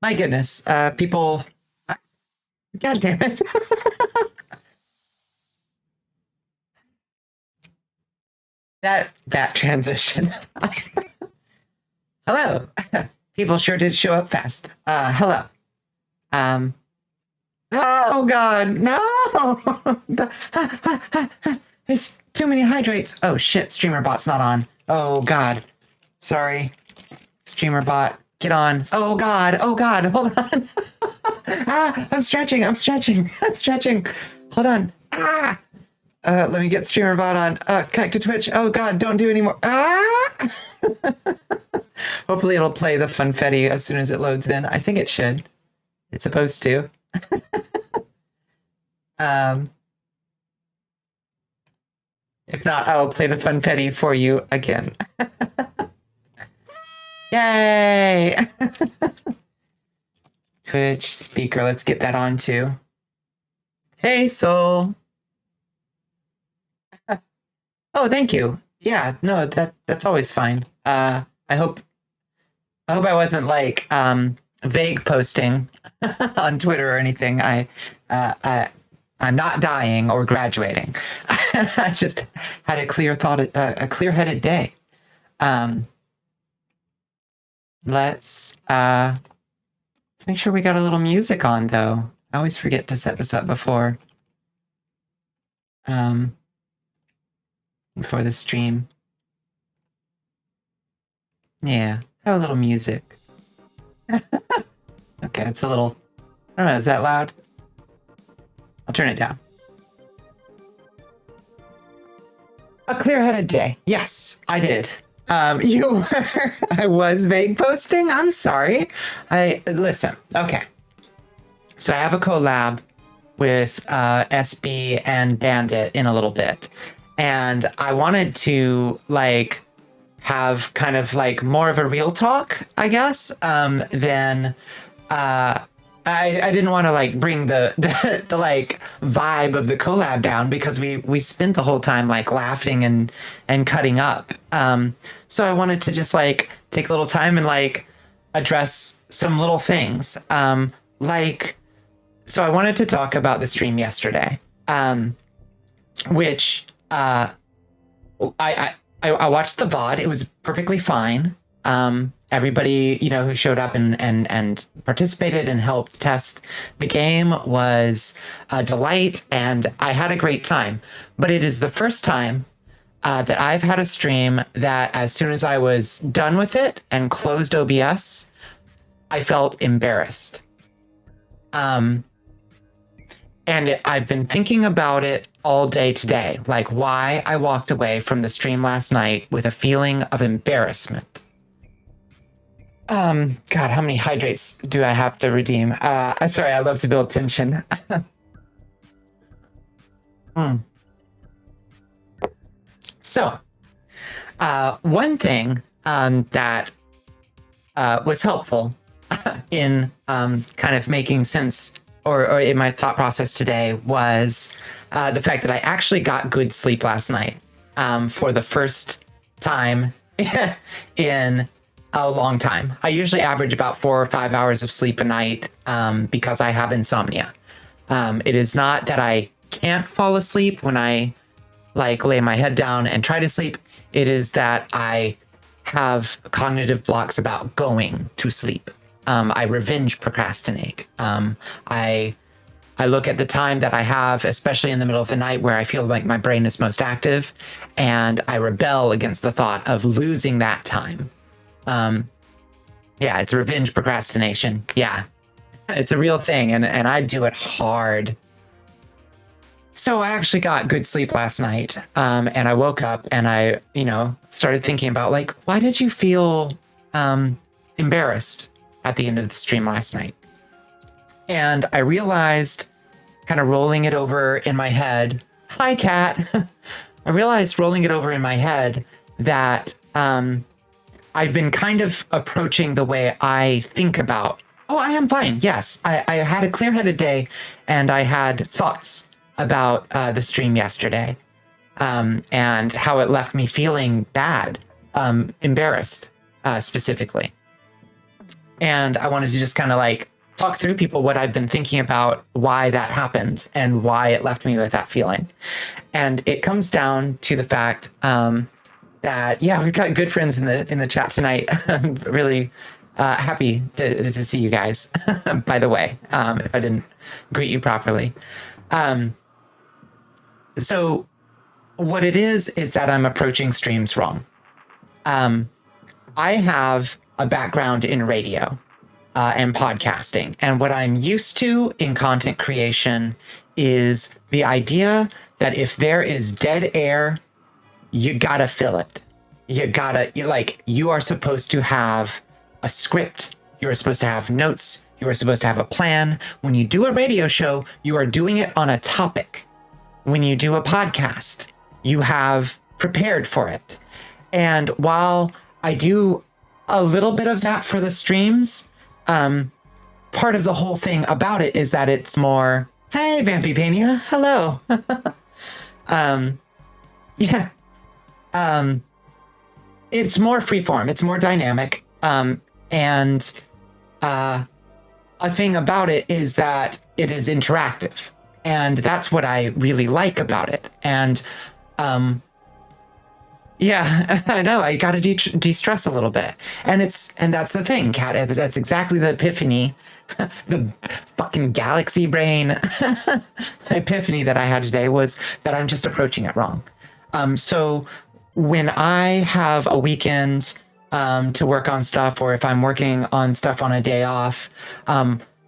My goodness. People. God damn it. That transition. Hello. People sure did show up fast. Hello. Um. Oh God, no! There's too many hydrates. Oh shit, streamer bot's not on. Oh God. Sorry. Streamer bot, get on. Oh God, hold on. I'm stretching. I'm stretching. Hold on. Let me get streamer bot on. Connect to Twitch. Oh God, don't do anymore. Hopefully it'll play the funfetti as soon as it loads in. I think it should. It's supposed to. If not, I will play the funfetti for you again. Yay! Twitch speaker, let's get that on too. Hey, Soul. Oh, thank you. Yeah, no, that's always fine. I hope I wasn't like vague posting on Twitter or anything. I'm not dying or graduating. I just had a clear-headed day. Let's make sure we got a little music on though. I always forget to set this up before the stream. Yeah, have a little music. Okay, it's a little, I don't know, is that loud? I'll turn it down. A clear-headed day. Yes, I did. You were, I was vague posting. I'm sorry. Listen, okay. So I have a collab with SB and Bandit in a little bit. And I wanted to like have kind of like more of a real talk, I guess, than I didn't want to like bring the like vibe of the collab down because we spent the whole time like laughing and cutting up. So I wanted to just like take a little time and like address some little things. Like, so I wanted to talk about the stream yesterday, which I watched the VOD. It was perfectly fine. Everybody, you know, who showed up and participated and helped test the game was a delight, and I had a great time. But it is the first time that I've had a stream that as soon as I was done with it and closed OBS, I felt embarrassed. And I've been thinking about it all day today, like why I walked away from the stream last night with a feeling of embarrassment. God, how many hydrates do I have to redeem? Sorry, I love to build tension. So, one thing that was helpful in kind of making sense or in my thought process today was the fact that I actually got good sleep last night for the first time in a long time. I usually average about 4 or 5 hours of sleep a night because I have insomnia. It is not that I can't fall asleep when I like lay my head down and try to sleep. It is that I have cognitive blocks about going to sleep. I revenge procrastinate. I look at the time that I have, especially in the middle of the night where I feel like my brain is most active, and I rebel against the thought of losing that time. Yeah, it's revenge procrastination. Yeah, it's a real thing, and I do it hard. So I actually got good sleep last night, and I woke up and I, you know, started thinking about like, why did you feel embarrassed at the end of the stream last night? And I realized, kind of rolling it over in my head, hi, Cat. I realized rolling it over in my head that I've been kind of approaching the way I think about, oh, I am fine. Yes, I had a clear-headed day and I had thoughts about the stream yesterday and how it left me feeling bad, embarrassed specifically. And I wanted to just kind of like talk through people what I've been thinking about, why that happened and why it left me with that feeling. And it comes down to the fact that, yeah, we've got good friends in the chat tonight. I'm really happy to see you guys, by the way, if I didn't greet you properly. So what it is that I'm approaching streams wrong. I have a background in radio and podcasting. And what I'm used to in content creation is the idea that if there is dead air, you gotta fill it. You are supposed to have a script. You are supposed to have notes. You are supposed to have a plan. When you do a radio show, you are doing it on a topic. When you do a podcast, you have prepared for it. And while I do a little bit of that for the streams, part of the whole thing about it is that it's more, hey, Vampypania, hello. Yeah. It's more freeform. It's more dynamic. And a thing about it is that it is interactive. And that's what I really like about it. And yeah, I know. I got to de-stress a little bit. And that's the thing, Kat. That's exactly the epiphany, the fucking galaxy brain epiphany that I had today was that I'm just approaching it wrong. So when I have a weekend to work on stuff, or if I'm working on stuff on a day off,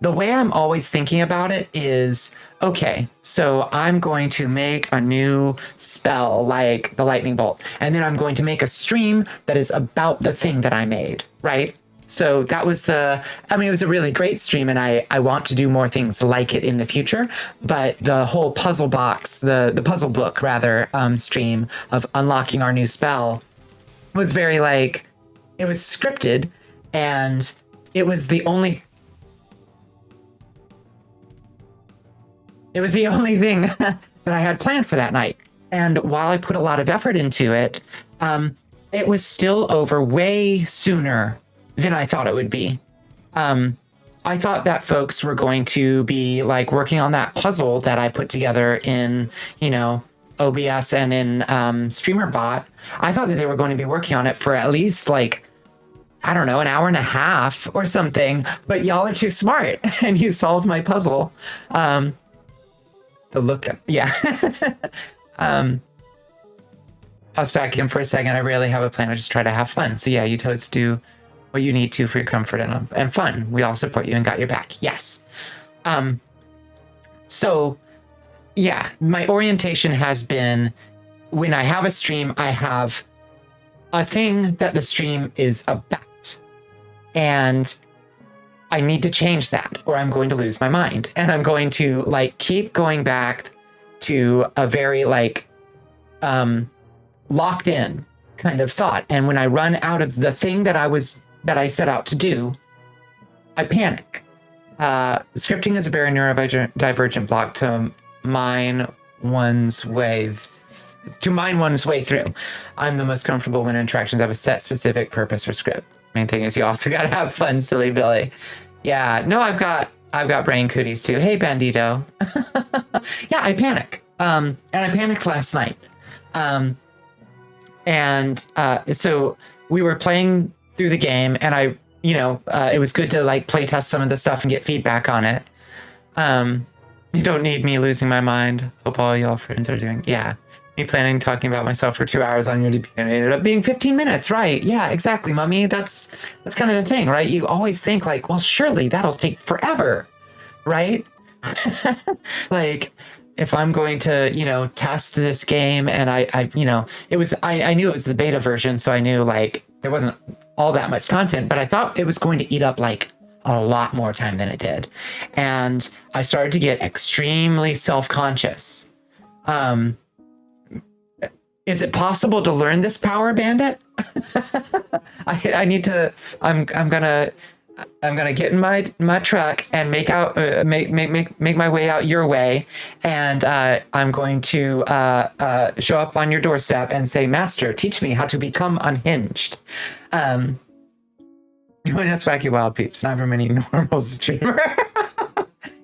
the way I'm always thinking about it is, okay, so I'm going to make a new spell like the lightning bolt, and then I'm going to make a stream that is about the thing that I made, right? So that was it was a really great stream, and I want to do more things like it in the future. But the whole puzzle box, the puzzle book rather, stream of unlocking our new spell was very it was scripted, and it was the only thing that I had planned for that night. And while I put a lot of effort into it, it was still over way sooner than I thought it would be. I thought that folks were going to be working on that puzzle that I put together in, OBS and in StreamerBot. I thought that they were going to be working on it for at least I don't know, an hour and a half or something, but y'all are too smart and you solved my puzzle. Yeah. Pause back in for a second. I rarely have a plan. I just try to have fun. So yeah, you toads do what you need to for your comfort and fun. We all support you and got your back. Yes. So yeah, my orientation has been, when I have a stream, I have a thing that the stream is about. And I need to change that or I'm going to lose my mind. And I'm going to keep going back to a very locked in kind of thought. And when I run out of the thing that I set out to do, I panic. Scripting is a very neurodivergent block to mine one's way through. I'm the most comfortable when interactions have a set specific purpose or script. Main thing is you also gotta have fun, silly Billy. Yeah, no, I've got brain cooties too. Hey, Bandito. Yeah, I panic. And I panicked last night. So we were playing through the game, and I, it was good to play test some of the stuff and get feedback on it. You don't need me losing my mind. Hope all y'all friends are doing. Yeah. Me planning talking about myself for 2 hours on your DP, and it ended up being 15 minutes, right? Yeah, exactly, mummy. That's kind of the thing, right? You always think well, surely that'll take forever, right? If I'm going to, test this game, and I knew it was the beta version, so I knew there wasn't all that much content, but I thought it was going to eat up a lot more time than it did. And I started to get extremely self-conscious. Is it possible to learn this power, Bandit? I need to. I'm gonna get in my truck and make my way out your way, and I'm going to show up on your doorstep and say, "Master, teach me how to become unhinged." Join us, wacky wild peeps. Not from any normal streamer.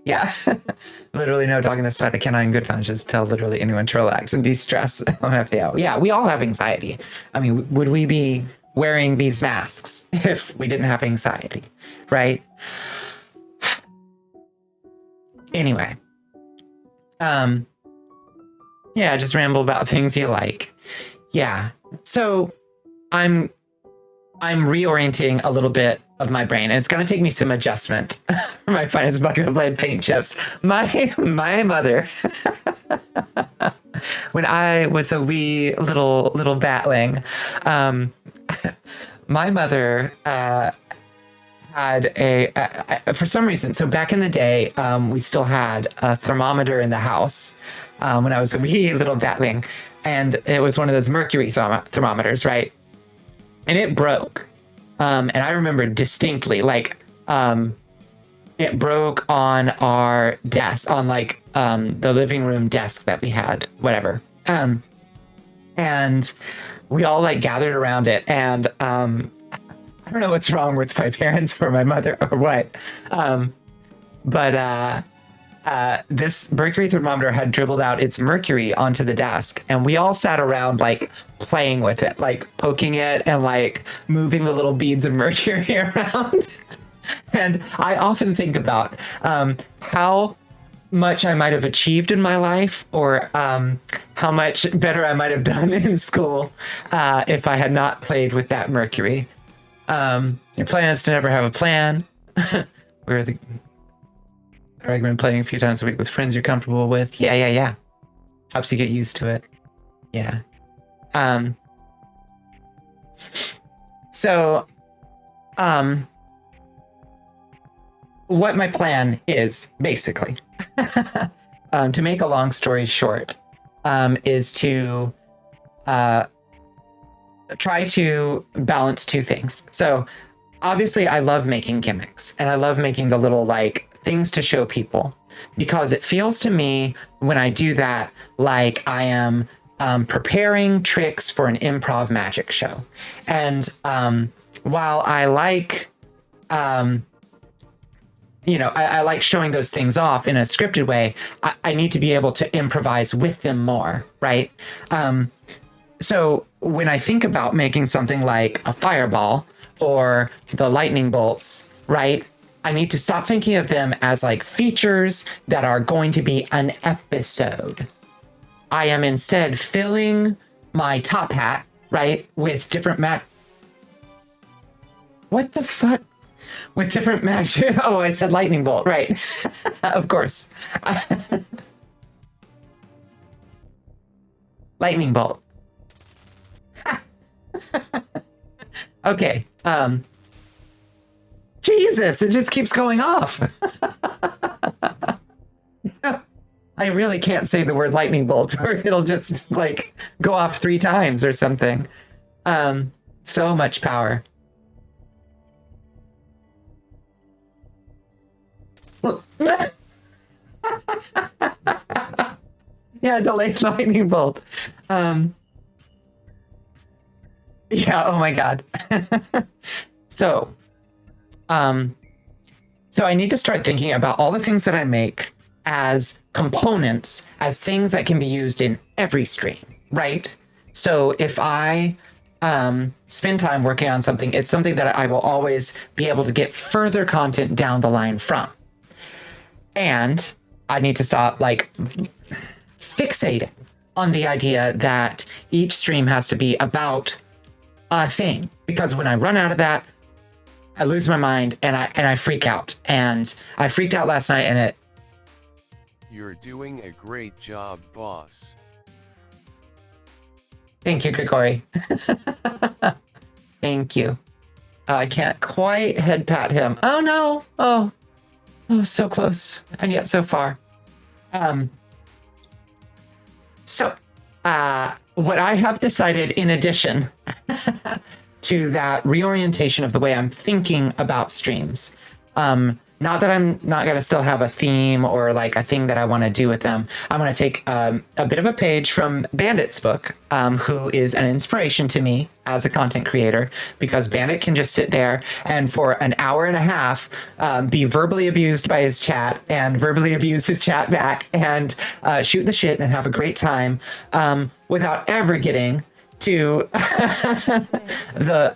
Yeah. Literally no talking this fight. I cannot in good conscience tell literally anyone to relax and de-stress. Yeah, we all have anxiety. I mean, would we be wearing these masks if we didn't have anxiety, right? Anyway. Yeah, just ramble about things you like. Yeah. So I'm reorienting a little bit of my brain, and it's going to take me some adjustment for my finest bucket of lead paint chips. My mother, when I was a wee little batling, my mother had for some reason. So back in the day, we still had a thermometer in the house when I was a wee little batling, and it was one of those mercury thermometers, right? And it broke. And I remember distinctly, like, it broke on our desk, on like the living room desk that we had, whatever. And we all like gathered around it, and I don't know what's wrong with my parents or my mother or what, but this mercury thermometer had dribbled out its mercury onto the desk, and we all sat around like playing with it, like poking it and like moving the little beads of mercury around. And I often think about how much I might have achieved in my life, or how much better I might have done in school if I had not played with that mercury. Your plan is to never have a plan. I recommend playing a few times a week with friends you're comfortable with. Yeah. Helps you get used to it. Yeah. So, what my plan is, basically, to make a long story short, is to try to balance two things. So, obviously, I love making gimmicks, and I love making the little, like, things to show people, because it feels to me when I do that like I am preparing tricks for an improv magic show. And while I like, I like showing those things off in a scripted way, I need to be able to improvise with them more, right? So when I think about making something like a fireball or the lightning bolts, right? I need to stop thinking of them as like features that are going to be an episode. I am instead filling my top hat, right, with different What the fuck? With different magic. Oh, I said lightning bolt, right? Of course. Lightning bolt. Okay. Jesus, it just keeps going off. I really can't say the word lightning bolt, or it'll just like go off 3 times or something. So much power. Yeah, delayed lightning bolt. Yeah, oh my god. So I need to start thinking about all the things that I make as components, as things that can be used in every stream, right? So if I spend time working on something, it's something that I will always be able to get further content down the line from. And I need to stop like fixating on the idea that each stream has to be about a thing, because when I run out of that, I lose my mind and I freak out. And I freaked out last night, and it... You're doing a great job, boss. Thank you, Grigori. Thank you. I can't quite head pat him. Oh no! Oh, so close, and yet so far. What I have decided, in addition to that reorientation of the way I'm thinking about streams, not that I'm not going to still have a theme or like a thing that I want to do with them. I'm going to take a bit of a page from Bandit's book, who is an inspiration to me as a content creator, because Bandit can just sit there and for an hour and a half be verbally abused by his chat and verbally abuse his chat back and shoot the shit and have a great time without ever getting to the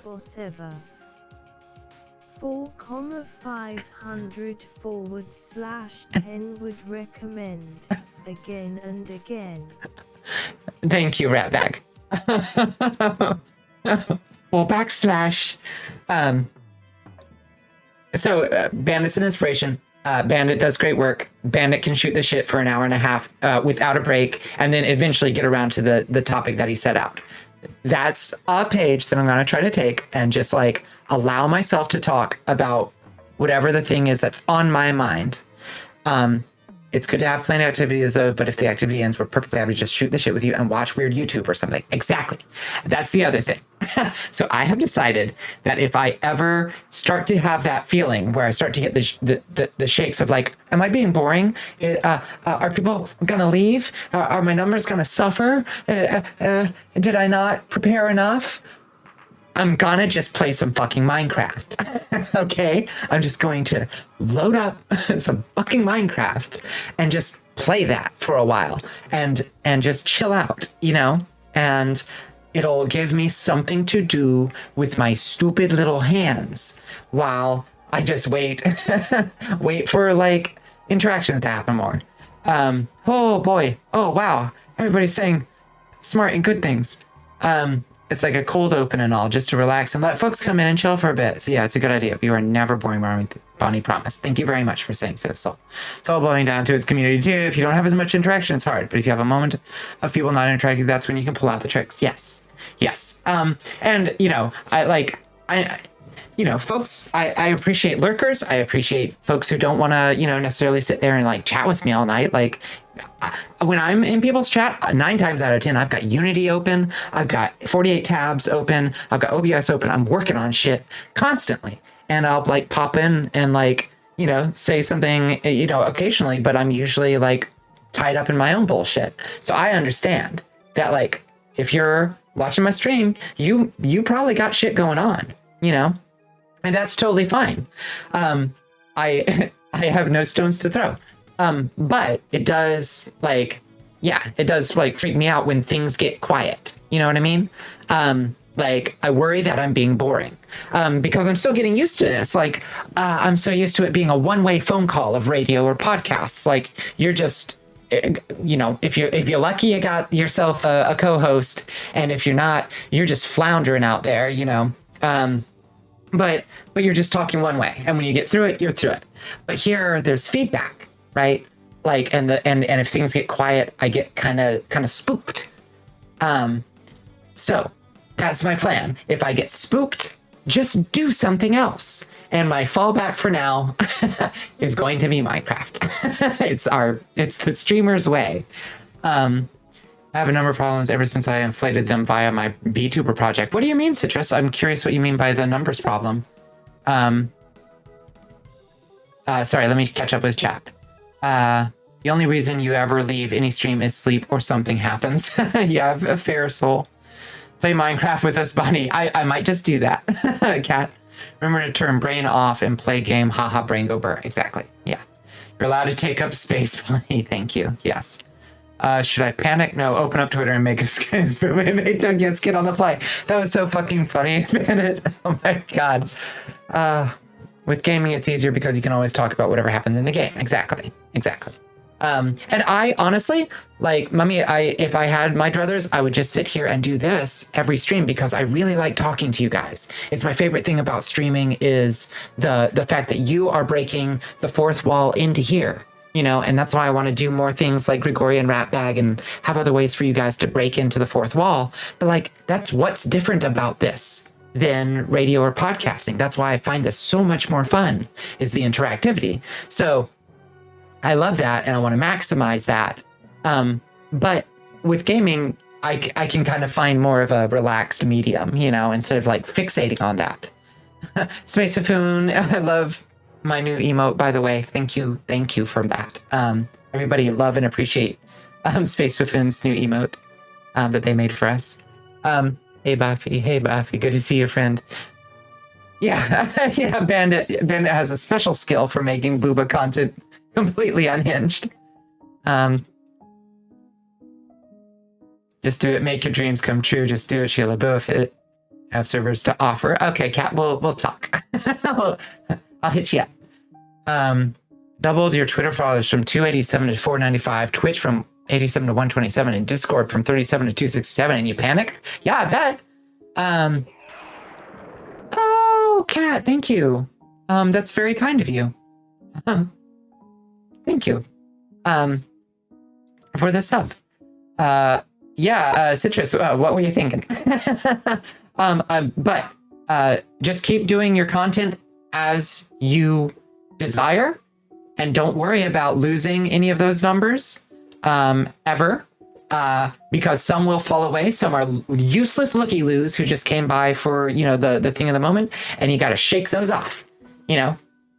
4,500/10 would recommend again and again. Thank you, Ratbag. Well, backslash. So Bandit's an inspiration. Bandit does great work. Bandit can shoot the shit for an hour and a half without a break, and then eventually get around to the topic that he set out. That's a page that I'm going to try to take and just like allow myself to talk about whatever the thing is that's on my mind. It's good to have planned activities though, but if the activity ends, we're perfectly happy to just shoot the shit with you and watch weird YouTube or something. Exactly. That's the other thing. So I have decided that if I ever start to have that feeling where I start to get the shakes of like, am I being boring? Are people gonna leave? Are my numbers gonna suffer? Did I not prepare enough? I'm gonna just play some fucking Minecraft. Okay? I'm just going to load up some fucking Minecraft and just play that for a while and just chill out, you know? And it'll give me something to do with my stupid little hands while I just wait for like interactions to happen more. Oh boy. Oh wow. Everybody's saying smart and good things. It's like a cold open and all, just to relax and let folks come in and chill for a bit. So yeah, it's a good idea. You are never boring, Bonnie, promise. Thank you very much for saying so. So it's all blowing down to his community too. If you don't have as much interaction, it's hard. But if you have a moment of people not interacting, that's when you can pull out the tricks. Yes. And you know, folks, I appreciate lurkers. I appreciate folks who don't want to, necessarily sit there and like chat with me all night. Like when I'm in people's chat, 9 times out of 10, I've got Unity open. I've got 48 tabs open. I've got OBS open. I'm working on shit constantly. And I'll like pop in and like, say something, occasionally, but I'm usually like tied up in my own bullshit. So I understand that like, if you're watching my stream, you probably got shit going on, and that's totally fine. I have no stones to throw. But it does it does like freak me out when things get quiet. You know what I mean? Like I worry that I'm being boring, because I'm still getting used to this. Like, I'm so used to it being a one-way phone call of radio or podcasts. Like you're just, if you're lucky, you got yourself a co-host, and if you're not, you're just floundering out there, but you're just talking one way, and when you get through it, you're through it. But here, there's feedback, right? Like, and if things get quiet, I get kind of spooked. So that's my plan. If I get spooked, just do something else. And my fallback for now is going to be Minecraft. It's the streamer's way. I have a number of problems ever since I inflated them via my VTuber project. What do you mean, Citrus? I'm curious what you mean by the numbers problem. Sorry, let me catch up with chat. The only reason you ever leave any stream is sleep or something happens. Yeah, a fair soul. Play Minecraft with us, Bonnie. I might just do that. Cat, remember to turn brain off and play game. Haha, brain go burr. Exactly. Yeah. You're allowed to take up space, Bonnie. Thank you. Yes. Should I panic? No, open up Twitter and make a skin. It took you a skin on the fly. That was so fucking funny, man. Oh my God. With gaming, it's easier because you can always talk about whatever happens in the game. Exactly. And I honestly, like, Mummy, if I had my druthers, I would just sit here and do this every stream because I really like talking to you guys. It's my favorite thing about streaming is the fact that you are breaking the fourth wall into here, and that's why I want to do more things like Gregorian Rat Bag and have other ways for you guys to break into the fourth wall. But like, that's what's different about this than radio or podcasting. That's why I find this so much more fun, is the interactivity. So I love that, and I want to maximize that. But with gaming, I can kind of find more of a relaxed medium, instead of like fixating on that. Space Buffoon, I love my new emote, by the way. Thank you for that. Everybody love and appreciate Space Buffoon's new emote that they made for us. Hey Buffy, good to see you, friend. Yeah, yeah. Bandit has a special skill for making booba content completely unhinged. Just do it. Make your dreams come true. Just do it, Sheila Boo. If it have servers to offer. Okay, Kat, we'll talk. I'll hit you up. Doubled your Twitter followers from 287 to 495. Twitch from 87 to 127, and Discord from 37 to 267. And you panicked? Yeah, I bet. Oh, Kat, thank you. That's very kind of you. Thank you. For the sub. Yeah, Citrus, what were you thinking? But just keep doing your content as you desire, and don't worry about losing any of those numbers ever, because some will fall away. Some are useless looky-loos who just came by for, the thing of the moment, and you got to shake those off,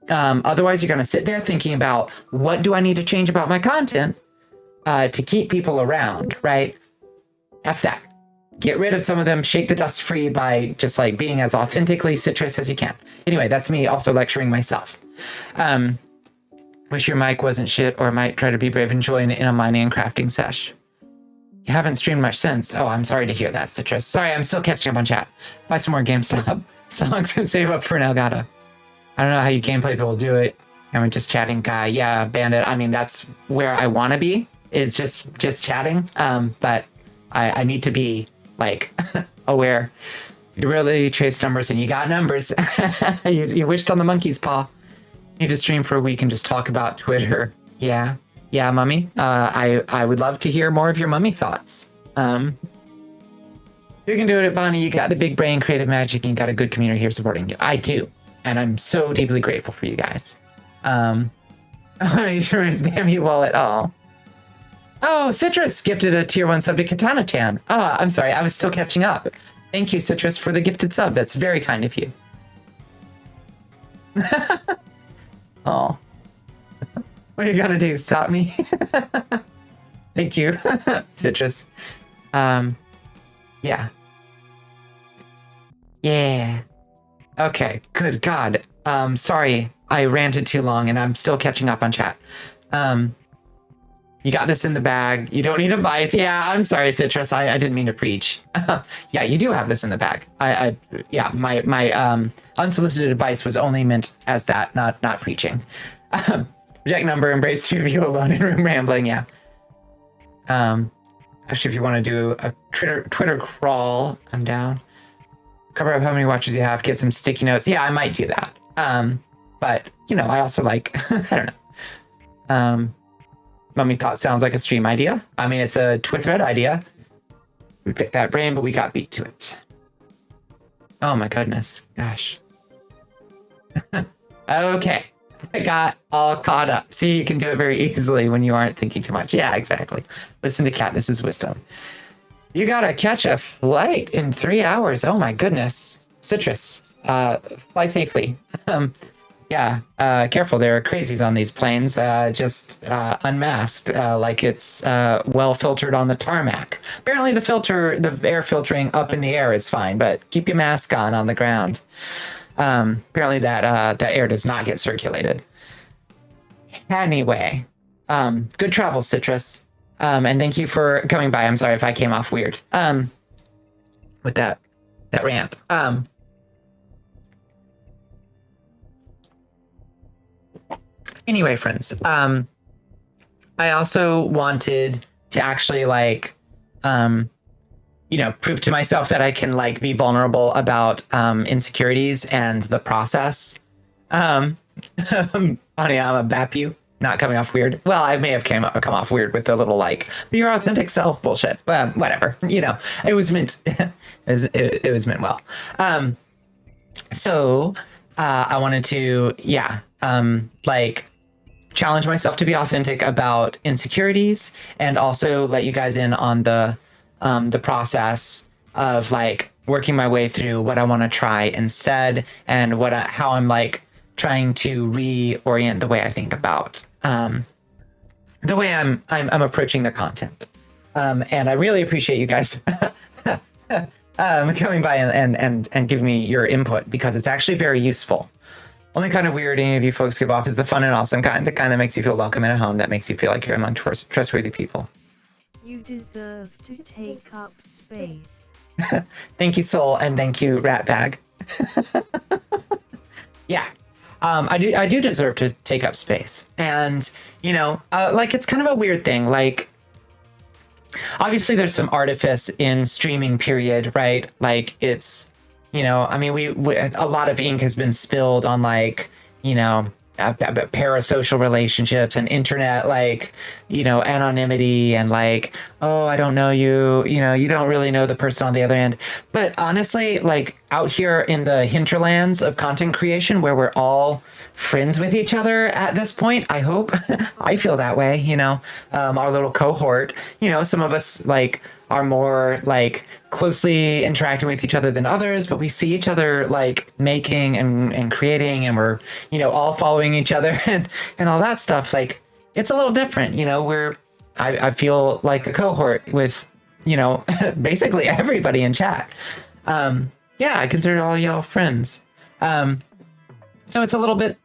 otherwise you're going to sit there thinking about, what do I need to change about my content to keep people around, right? F that. Get rid of some of them, shake the dust free by just like being as authentically Citrus as you can. Anyway, that's me also lecturing myself. Wish your mic wasn't shit, or might try to be brave and join in a mining and crafting sesh. You haven't streamed much since. Oh, I'm sorry to hear that, Citrus. Sorry, I'm still catching up on chat. Buy some more GameStop stocks and save up for an Elgato. I don't know how you gameplay people do it. I'm just chatting guy. Yeah, Bandit. I mean, that's where I want to be, is just chatting. But I need to be like aware. You really chase numbers, and you got numbers. you wished on the monkey's paw. You need to stream for a week and just talk about Twitter. Yeah, mummy. I would love to hear more of your mummy thoughts. You can do it, Bonnie. You got the big brain, creative magic, and you got a good community here supporting you. I do, and I'm so deeply grateful for you guys. Sure is damn you wallet. Oh, Citrus gifted a tier 1 sub to Katana Chan. I'm sorry, I was still catching up. Thank you, Citrus, for the gifted sub. That's very kind of you. Oh. What are you gonna do? Stop me? Thank you, Citrus. Yeah. Yeah. Okay, good God. Sorry, I ranted too long and I'm still catching up on chat. You got this in the bag. You don't need advice. Yeah, I'm sorry, Citrus. I didn't mean to preach. Yeah, you do have this in the bag. Yeah, my unsolicited advice was only meant as that, not preaching. Reject number, embrace 2 of you alone in room rambling. Yeah. Actually, if you want to do a Twitter crawl, I'm down. Cover up how many watches you have. Get some sticky notes. Yeah, I might do that. But I also like I don't know. Mummy thought sounds like a stream idea. I mean, it's a Twithred idea. We picked that brain, but we got beat to it. Oh my goodness. Gosh. Okay. I got all caught up. See, you can do it very easily when you aren't thinking too much. Yeah, exactly. Listen to Kat. This is wisdom. You gotta catch a flight in 3 hours. Oh my goodness. Citrus, fly safely. Yeah, careful, there are crazies on these planes, just unmasked, like it's well filtered on the tarmac. Apparently the air filtering up in the air is fine, but keep your mask on the ground. Apparently that air does not get circulated. Anyway, good travel, Citrus. And thank you for coming by. I'm sorry if I came off weird with that rant. Anyway, friends, I also wanted to actually prove to myself that I can be vulnerable about insecurities and the process. Honey, I'm a bap you. Not coming off weird. Well, I may have come off weird with the little be your authentic self bullshit. Whatever. It was meant. It was meant well. So I wanted to, challenge myself to be authentic about insecurities, and also let you guys in on the process of working my way through what I want to try instead, and how I'm trying to reorient the way I think about the way I'm approaching the content. And I really appreciate you guys coming by and giving me your input, because it's actually very useful. Only kind of weird any of you folks give off is the fun and awesome kind, the kind that makes you feel welcome and at home, that makes you feel like you're among trustworthy people. You deserve to take up space. Thank you, Soul, and thank you, Ratbag. Yeah, I do deserve to take up space, and you know, like it's kind of a weird thing. Like, obviously, there's some artifice in streaming, period, right? Like, it's, you know, I mean, we a lot of ink has been spilled on, like, you know, parasocial relationships and internet, like, you know, anonymity and like, oh, I don't know you, you know, you don't really know the person on the other end. But honestly, like out here in the hinterlands of content creation, where we're all friends with each other at this point, I hope, I feel that way, you know, our little cohort, you know, some of us like are more like closely interacting with each other than others, but we see each other like making and creating, and we're, you know, all following each other and all that stuff. Like, it's a little different, you know, I feel like a cohort with, you know, basically everybody in chat. Yeah, I consider all y'all friends. So it's a little bit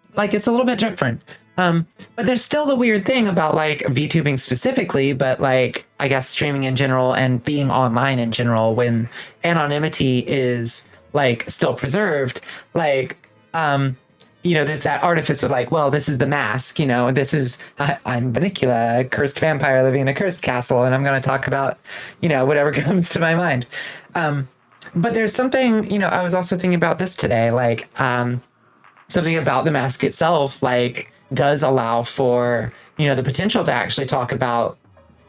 different. But there's still the weird thing about like VTubing specifically, but like I guess streaming in general and being online in general, when anonymity is like still preserved, like you know, there's that artifice of like, well, this is the mask, you know, this is I'm Bonnicula, a cursed vampire living in a cursed castle, and I'm going to talk about, you know, whatever comes to my mind. But there's something, you know, I was also thinking about this today, like something about the mask itself, like, does allow for, you know, the potential to actually talk about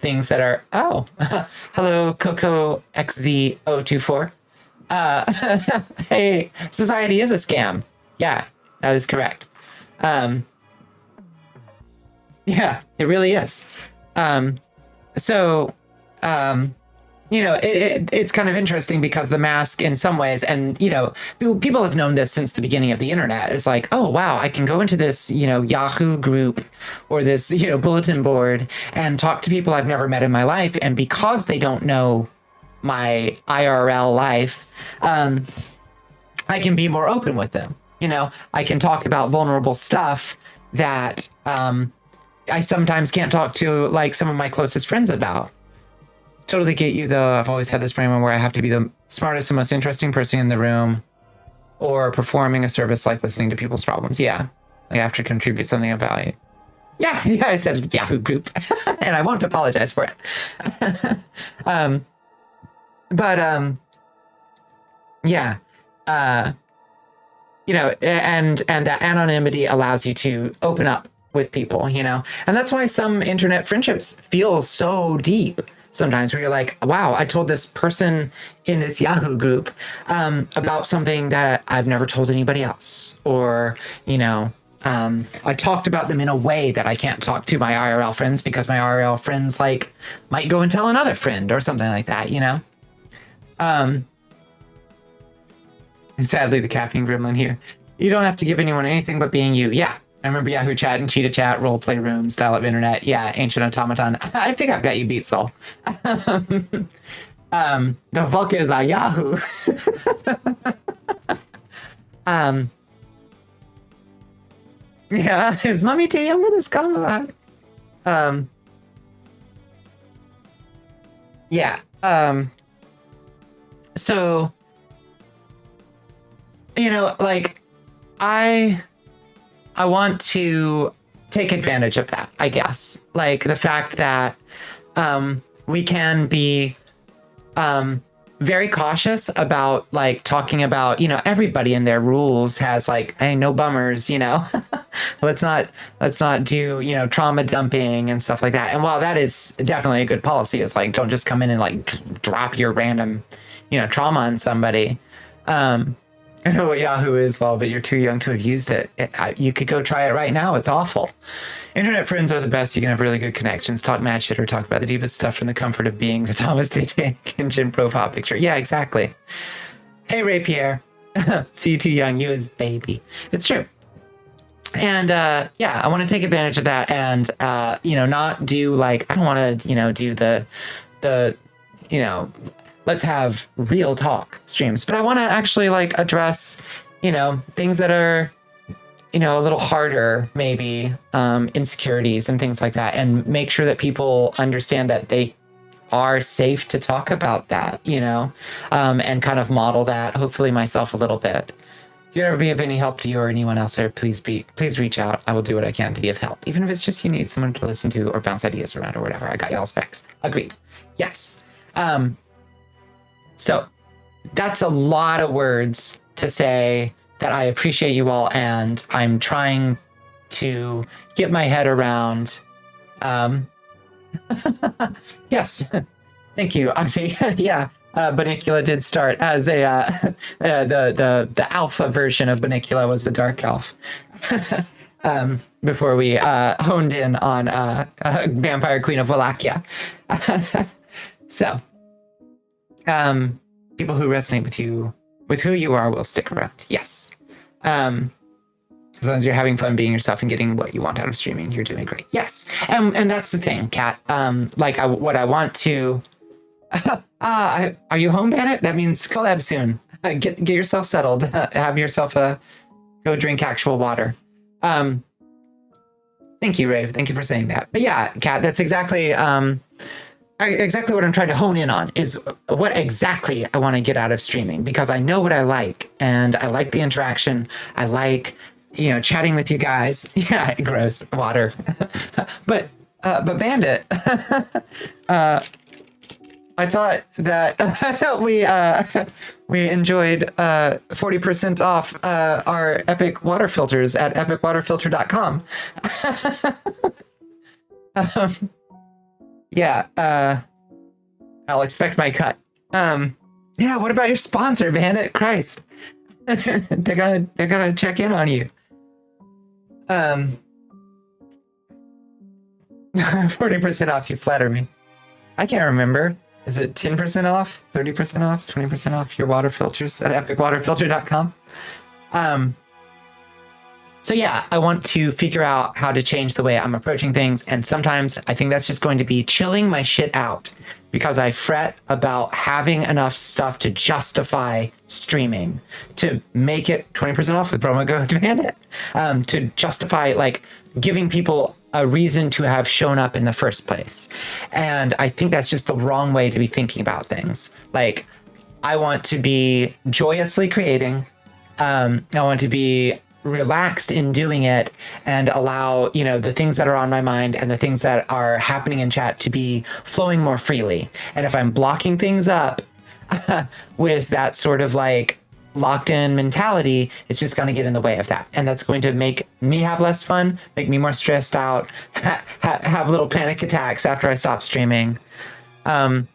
things that are, oh, hello, Coco XZ024. Hey, society is a scam. Yeah, that is correct. Yeah, it really is. You know, it's kind of interesting because the mask in some ways, and, you know, people have known this since the beginning of the internet. It's like, oh, wow, I can go into this, you know, Yahoo group or this, you know, bulletin board and talk to people I've never met in my life. And because they don't know my IRL life, I can be more open with them. You know, I can talk about vulnerable stuff that I sometimes can't talk to like some of my closest friends about. Totally get you, though. I've always had this brain where I have to be the smartest and most interesting person in the room, or performing a service like listening to people's problems. Yeah, I have to contribute something of value. Yeah, I said Yahoo group, and I won't apologize for it. Yeah, you know, and that anonymity allows you to open up with people, you know, and that's why some internet friendships feel so deep. Sometimes where you're like, wow, I told this person in this Yahoo group about something that I've never told anybody else. Or, you know, I talked about them in a way that I can't talk to my IRL friends because my IRL friends like might go and tell another friend or something like that, you know? And sadly, the caffeine gremlin here. You don't have to give anyone anything but being you. Yeah. I remember Yahoo Chat and Cheetah Chat, roleplay rooms, dial-up internet. Yeah, ancient automaton. I think I've got you beat, Soul. The fuck is a Yahoo? Yeah, is mommy too young for this combo? Yeah. So, you know, like, I want to take advantage of that, I guess. Like the fact that we can be very cautious about like talking about, you know, everybody and their rules has like, hey, no bummers, you know. let's not do, you know, trauma dumping and stuff like that. And while that is definitely a good policy, it's like, don't just come in and like drop your random, you know, trauma on somebody. I know what Yahoo is, Lol, but you're too young to have used it. You could go try it right now. It's awful. Internet friends are the best. You can have really good connections, talk mad shit, or talk about the deepest stuff from the comfort of being Thomas the Tank Engine profile picture. Yeah, exactly. Hey, Ray Pierre. See you too young. You is baby. It's true. And yeah, I want to take advantage of that, and not do like, I don't want to do the you know let's have real talk streams, but I want to actually like address things that are a little harder, maybe insecurities and things like that, and make sure that people understand that they are safe to talk about that, and kind of model that, hopefully myself a little bit. If you ever be of any help to you or anyone else there, please reach out. I will do what I can to be of help, even if it's just you need someone to listen to or bounce ideas around or whatever. I got y'all's backs. Agreed. Yes. So that's a lot of words to say that I appreciate you all, and I'm trying to get my head around. Yes. Thank you, Oxy. Yeah. Bonnicula did start as a the alpha version of Bonnicula was the dark elf. Before we honed in on Vampire Queen of Wallachia. So, people who resonate with who you are will stick around. Yes. As long as you're having fun being yourself and getting what you want out of streaming, you're doing great. Yes. And that's the thing, Kat. What I want to... are you home, Bandit? That means collab soon. Get yourself settled. Have yourself go drink actual water. Thank you, Rave. Thank you for saying that. But yeah, Kat, that's exactly exactly what I'm trying to hone in on, is what exactly I want to get out of streaming, because I know what I like, and I like the interaction. I like, chatting with you guys. Yeah, gross water. but Bandit, I thought that we enjoyed 40% off our epic water filters at epicwaterfilter.com. Yeah, I'll expect my cut. Yeah, what about your sponsor, Bandit? Christ. they're gonna check in on you. 40% off, you flatter me. I can't remember. Is it 10% off, 30% off, 20% off your water filters at epicwaterfilter.com? So yeah, I want to figure out how to change the way I'm approaching things. And sometimes I think that's just going to be chilling my shit out, because I fret about having enough stuff to justify streaming, to make it 20% off with promo code Bandit, to justify like giving people a reason to have shown up in the first place. And I think that's just the wrong way to be thinking about things. Like, I want to be joyously creating. I want to be relaxed in doing it, and allow, the things that are on my mind and the things that are happening in chat to be flowing more freely. And if I'm blocking things up with that sort of like locked in mentality, it's just going to get in the way of that, and that's going to make me have less fun, make me more stressed out, have little panic attacks after I stop streaming. You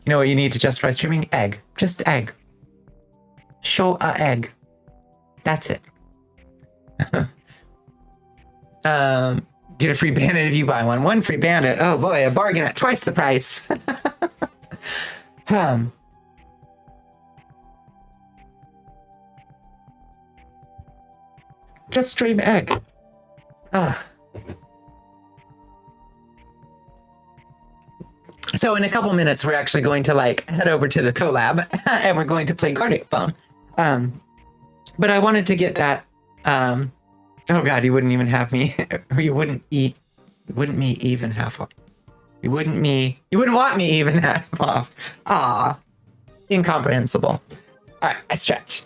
know what you need to justify streaming? Egg. Just egg. Show a egg. That's it. Get a free bandit if you buy one. One free bandit. Oh boy, a bargain at twice the price. Just stream egg. So in a couple minutes, we're actually going to like head over to the collab and we're going to play Gardic Phone. But I wanted to get that. Oh God, you wouldn't even have me. You wouldn't me even half off. You wouldn't want me even half off. Ah, incomprehensible. All right, I stretch.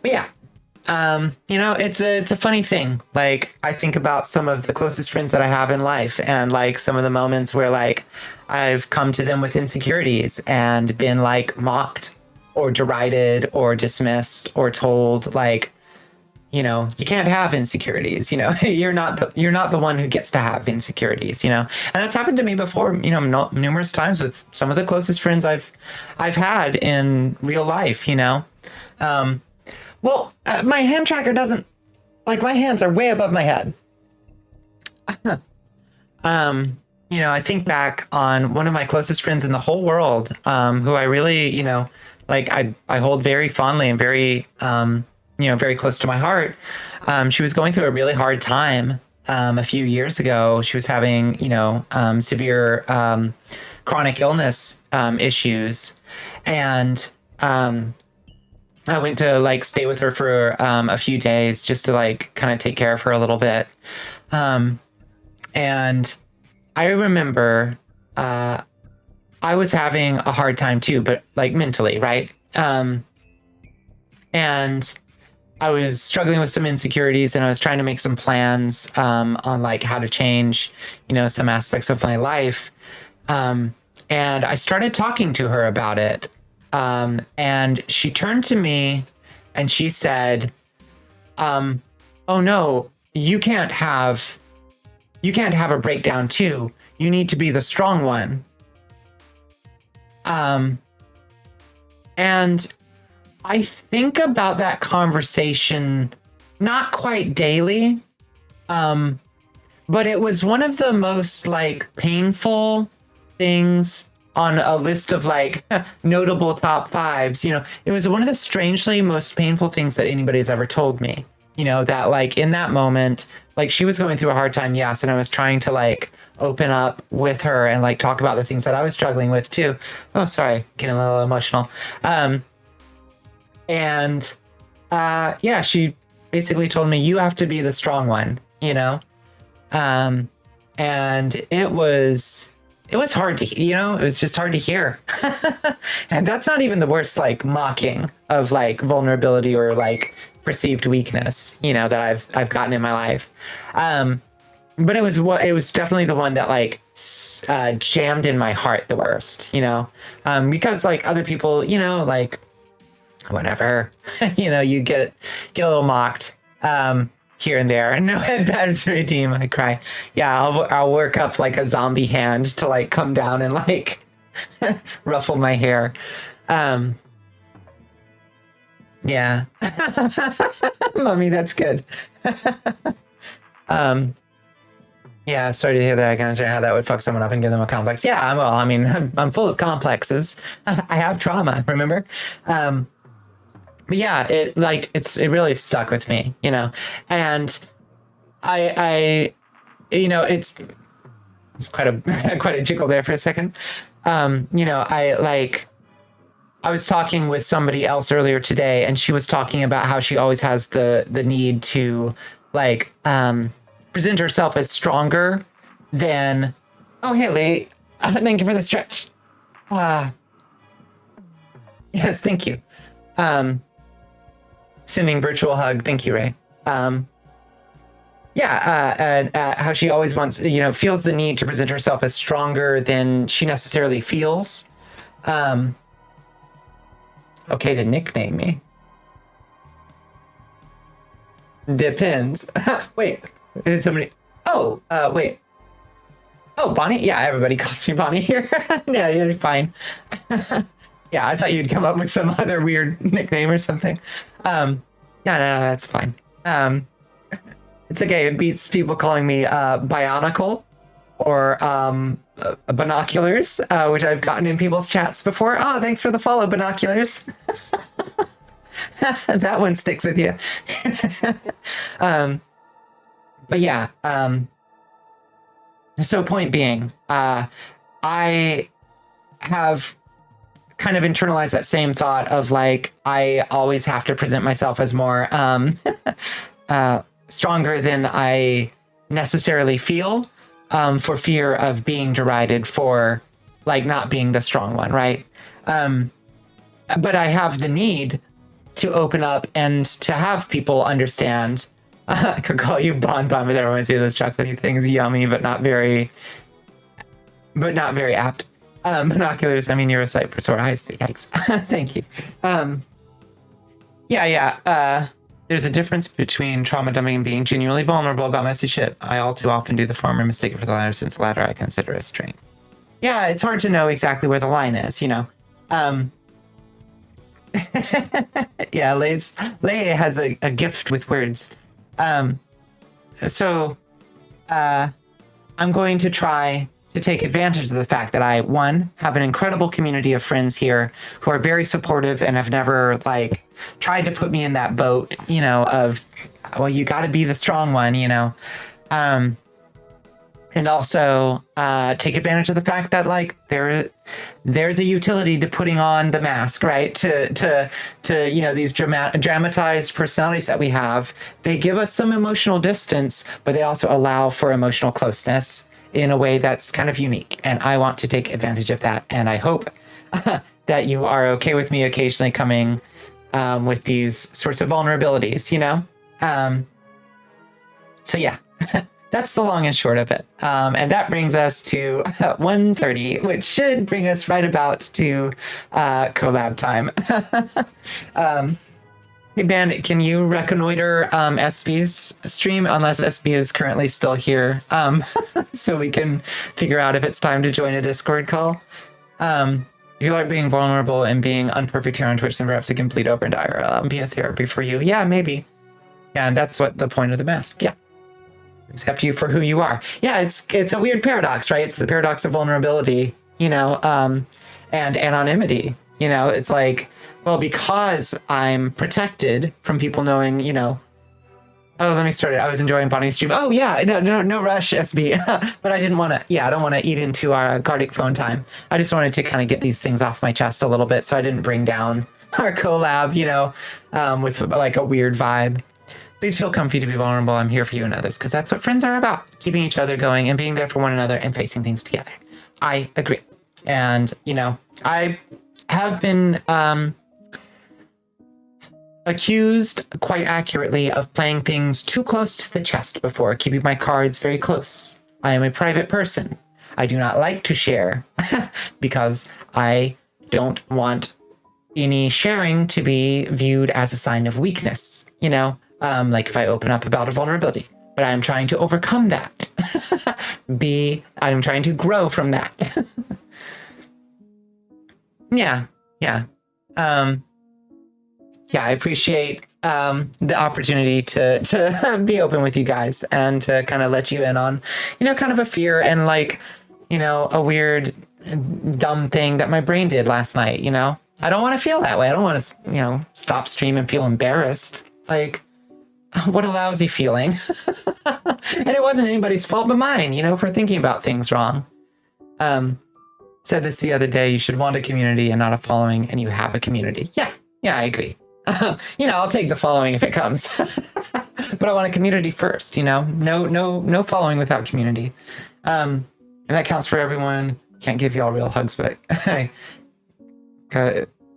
But yeah, it's a funny thing. Like, I think about some of the closest friends that I have in life, and like some of the moments where like I've come to them with insecurities and been like mocked or derided or dismissed or told like, you can't have insecurities, you're not the one who gets to have insecurities, and that's happened to me before, numerous times with some of the closest friends I've had in real life, my hand tracker doesn't, like, my hands are way above my head. I think back on one of my closest friends in the whole world, who I really, like I hold very fondly and very very close to my heart. She was going through a really hard time a few years ago. She was having severe chronic illness issues, and I went to like stay with her for a few days just to like kind of take care of her a little bit. And I remember I was having a hard time too, but like mentally, right? And I was struggling with some insecurities, and I was trying to make some plans on like how to change, some aspects of my life. And I started talking to her about it. And she turned to me and she said, oh no, you can't have a breakdown too. You need to be the strong one. And I think about that conversation not quite daily, but it was one of the most like painful things on a list of like notable top fives. It was one of the strangely most painful things that anybody's ever told me. That like in that moment, like she was going through a hard time, yes, and I was trying to like open up with her and like talk about the things that I was struggling with too. Oh, sorry, getting a little emotional. And she basically told me, you have to be the strong one, and it was hard to, it was just hard to hear. And that's not even the worst, like mocking of like vulnerability or like perceived weakness, that I've gotten in my life. But it was definitely the one that like jammed in my heart the worst, because like other people, like whatever, you get a little mocked here and there. No head batters redeem. I cry. Yeah, I'll work up like a zombie hand to like come down and like ruffle my hair. Yeah. Mommy, that's good. Yeah, sorry to hear that. I can understand how that would fuck someone up and give them a complex. Yeah, I'm full of complexes. I have trauma, remember? But yeah, it really stuck with me, and I it's quite a jiggle there for a second. I was talking with somebody else earlier today, and she was talking about how she always has the need to like present herself as stronger than. Oh, hey, Lee. Thank you for the stretch. Yes, thank you. Sending virtual hug. Thank you, Ray. How she always wants, feels the need to present herself as stronger than she necessarily feels. Okay to nickname me. Depends. Wait, is somebody? Oh, wait. Oh, Bonnie? Yeah, everybody calls me Bonnie here. Yeah, you're fine. Yeah, I thought you'd come up with some other weird nickname or something. No, that's fine. It's okay. It beats people calling me Bionicle or Binoculars, which I've gotten in people's chats before. Oh, thanks for the follow, Binoculars. That one sticks with you. But yeah. So point being, I have kind of internalized that same thought of like, I always have to present myself as more stronger than I necessarily feel, for fear of being derided for like not being the strong one, right? But I have the need to open up and to have people understand. I could call you Bon Bon, but that reminds me of those chocolatey things. Yummy, but not very apt. Binoculars, you're a sight for sore eyes. Yikes. Thank you. There's a difference between trauma dumping and being genuinely vulnerable about messy shit. I all too often do the former, mistake for the latter, since the latter I consider a strength. Yeah, it's hard to know exactly where the line is, Yeah, Leigh has a gift with words. I'm going to try to take advantage of the fact that I, one, have an incredible community of friends here who are very supportive and have never like tried to put me in that boat, you know, of, well, you got to be the strong one, you know. And also take advantage of the fact that like there's a utility to putting on the mask, right? To you know, these dramatized personalities that we have. They give us some emotional distance, but they also allow for emotional closeness in a way that's kind of unique. And I want to take advantage of that. And I hope that you are okay with me occasionally coming with these sorts of vulnerabilities, you know? So yeah. That's the long and short of it. And that brings us to 1:30, which should bring us right about to collab time. Hey, Bandit, can you reconnoiter SB's stream, unless SB is currently still here, so we can figure out if it's time to join a Discord call? You like being vulnerable and being unperfect here on Twitch, then perhaps it can bleed over into IRL and be a therapy for you. Yeah, maybe. Yeah, and that's what the point of the mask. Yeah. Accept you for who you are. Yeah, it's a weird paradox, right? It's the paradox of vulnerability, you know, and anonymity. You know, it's like, well, because I'm protected from people knowing, you know, oh, let me start it. I was enjoying Bonnie's stream. Oh yeah, no rush, SB. But I didn't want to. Yeah, I don't want to eat into our Gardic phone time. I just wanted to kind of get these things off my chest a little bit, so I didn't bring down our collab, you know, with like a weird vibe. Please feel comfy to be vulnerable. I'm here for you and others, because that's what friends are about. Keeping each other going and being there for one another and facing things together. I agree. And, you know, I have been accused quite accurately of playing things too close to the chest before, keeping my cards very close. I am a private person. I do not like to share because I don't want any sharing to be viewed as a sign of weakness, you know? Like if I open up about a vulnerability, but I'm trying to overcome that. I'm trying to grow from that. Yeah. Yeah, I appreciate the opportunity to be open with you guys and to kind of let you in on, you know, kind of a fear and like, you know, a weird, dumb thing that my brain did last night, you know? I don't want to feel that way. I don't want to, you know, stop stream and feel embarrassed. Like, what a lousy feeling. And it wasn't anybody's fault but mine, you know, for thinking about things wrong. Said this the other day, you should want a community and not a following, and you have a community. Yeah, I agree. You know, I'll take the following if it comes. But I want a community first, you know? No following without community. And that counts for everyone. Can't give you all real hugs, but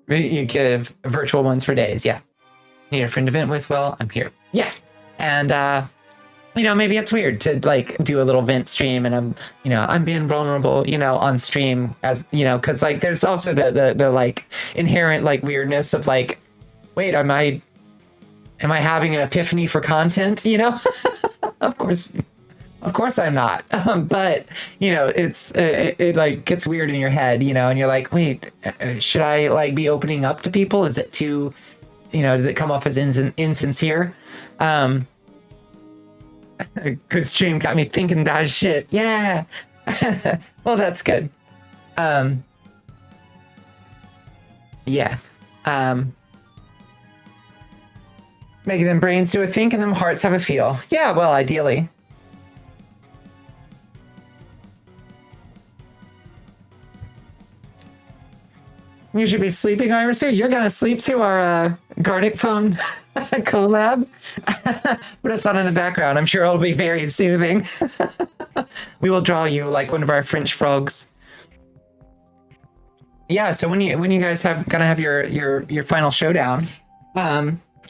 you give virtual ones for days, yeah. Need a friend to vent with? Well, I'm here. Yeah. And, you know, maybe it's weird to like do a little vent stream and I'm being vulnerable, you know, on stream as, you know, cause like there's also the like inherent like weirdness of like, wait, am I having an epiphany for content? You know, of course I'm not. But you know, it like gets weird in your head, you know, and you're like, wait, should I like be opening up to people? Is it too, you know, does it come off as insincere? Cause stream got me thinking about shit. Yeah. Well, that's good. Yeah. Making them brains do a think and them hearts have a feel. Yeah, well, ideally. You should be sleeping, Iris. Here, you're gonna sleep through our Gardic phone collab. Put us on in the background. I'm sure it'll be very soothing. We will draw you like one of our French frogs. Yeah. So when you guys gonna have your final showdown,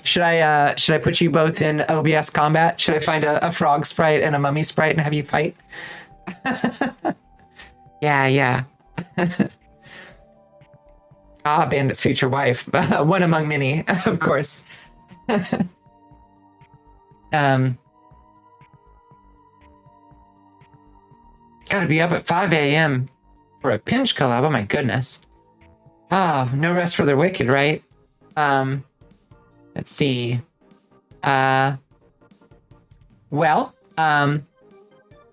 should I put you both in OBS combat? Should I find a frog sprite and a mummy sprite and have you fight? Yeah. Bandit's future wife. One among many, of course. Gotta be up at 5 a.m. for a pinch collab. Oh my goodness. Oh, no rest for the wicked, right? Let's see. Well,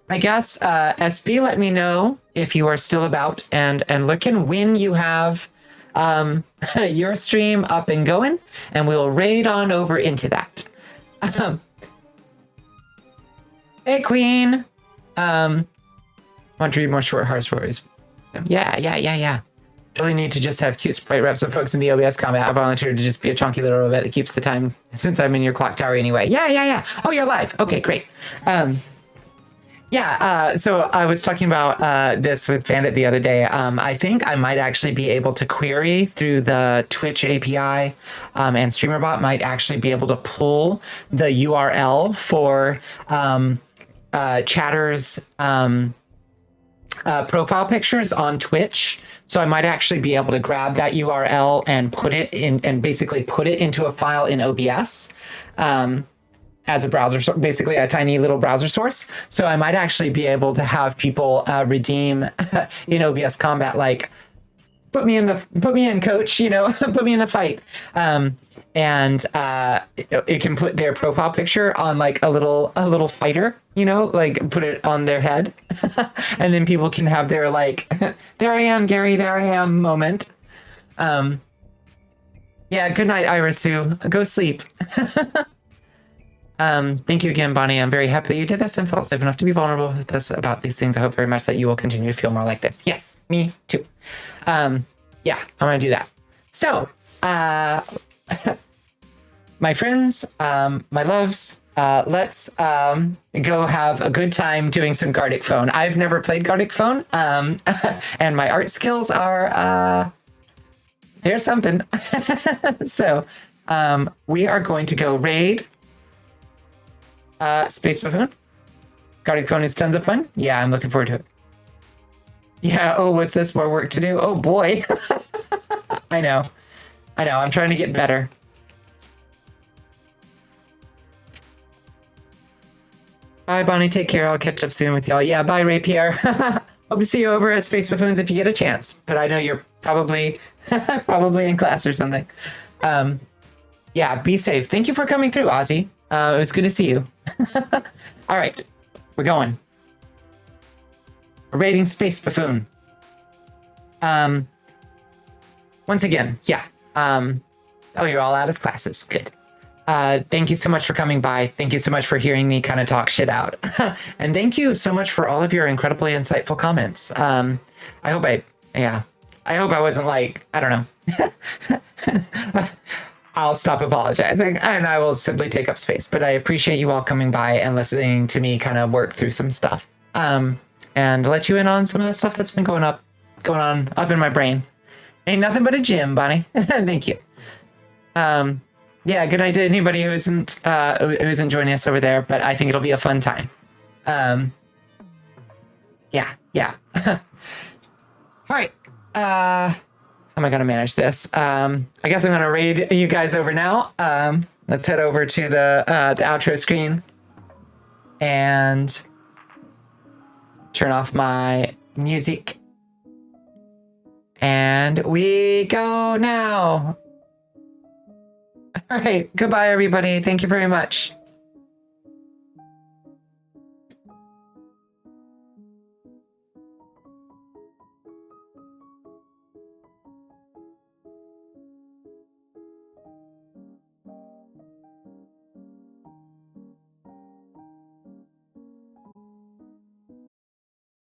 I guess SB, let me know if you are still about and looking when you have your stream up and going, and we'll raid on over into that. Hey, Queen. Want to read more short horror stories? Yeah. Really need to just have cute sprite reps of folks in the OBS combat. I volunteered to just be a chunky little robot that keeps the time since I'm in your clock tower anyway. Yeah. Oh, you're live. Okay, great. So I was talking about this with Bandit the other day. I think I might actually be able to query through the Twitch API, and StreamerBot might actually be able to pull the URL for Chatter's profile pictures on Twitch. So I might actually be able to grab that URL and put it in, and basically put it into a file in OBS. As a browser, basically a tiny little browser source. So I might actually be able to have people redeem in OBS Combat, like put me in, coach, put me in the fight. And it can put their profile picture on like a little fighter, like put it on their head, and then people can have their like, there I am, Gary, there I am moment. Yeah, good night, Irisu. Go sleep. Thank you again, Bonnie. I'm very happy that you did this and felt safe enough to be vulnerable with us about these things. I hope very much that you will continue to feel more like this. Yes, me too. Yeah, I'm gonna do that. So, my friends, my loves, let's go have a good time doing some Gartic Phone. I've never played Gartic Phone, and my art skills are they're something. So, we are going to go raid Space Buffoon. Gartic Phone is tons of fun. Yeah, I'm looking forward to it. Yeah, oh, what's this? More work to do? Oh boy. I know. I'm trying to get better. Bye, Bonnie. Take care. I'll catch up soon with y'all. Yeah, bye, Ray Pierre. Hope to see you over at Space Buffoons if you get a chance. But I know you're probably in class or something. Yeah, be safe. Thank you for coming through, Ozzy. It was good to see you. All right, we're going. We're raiding Space Buffoon. Once again, yeah. Oh, you're all out of classes. Good. Thank you so much for coming by. Thank you so much for hearing me kind of talk shit out. And thank you so much for all of your incredibly insightful comments. I hope I wasn't like, I don't know. I'll stop apologizing and I will simply take up space. But I appreciate you all coming by and listening to me kind of work through some stuff. And let you in on some of the stuff that's been going on up in my brain. Ain't nothing but a gym, Bonnie. Thank you. Yeah, good night to anybody who isn't joining us over there, but I think it'll be a fun time. Yeah. All right. How am I gonna manage this? I guess I'm gonna raid you guys over now. Let's head over to the outro screen and turn off my music. And we go now. All right, goodbye, everybody. Thank you very much.